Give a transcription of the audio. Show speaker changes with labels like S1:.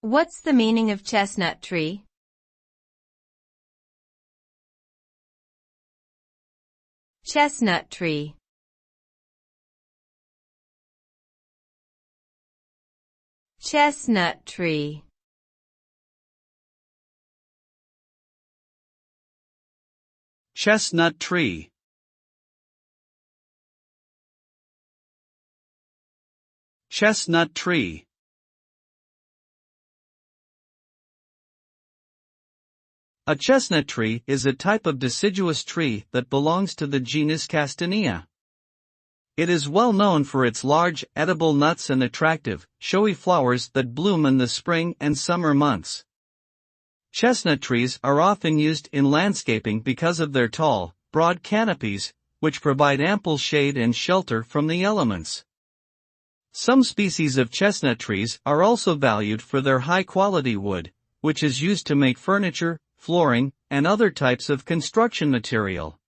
S1: What's the meaning of chestnut tree? Chestnut tree. Chestnut tree.
S2: Chestnut tree. Chestnut tree. A chestnut tree is a type of deciduous tree that belongs to the genus Castanea. It is well known for its large, edible nuts and attractive, showy flowers that bloom in the spring and summer months. Chestnut trees are often used in landscaping because of their tall, broad canopies, which provide ample shade and shelter from the elements. Some species of chestnut trees are also valued for their high-quality wood, which is used to make furniture, flooring, and other types of construction material.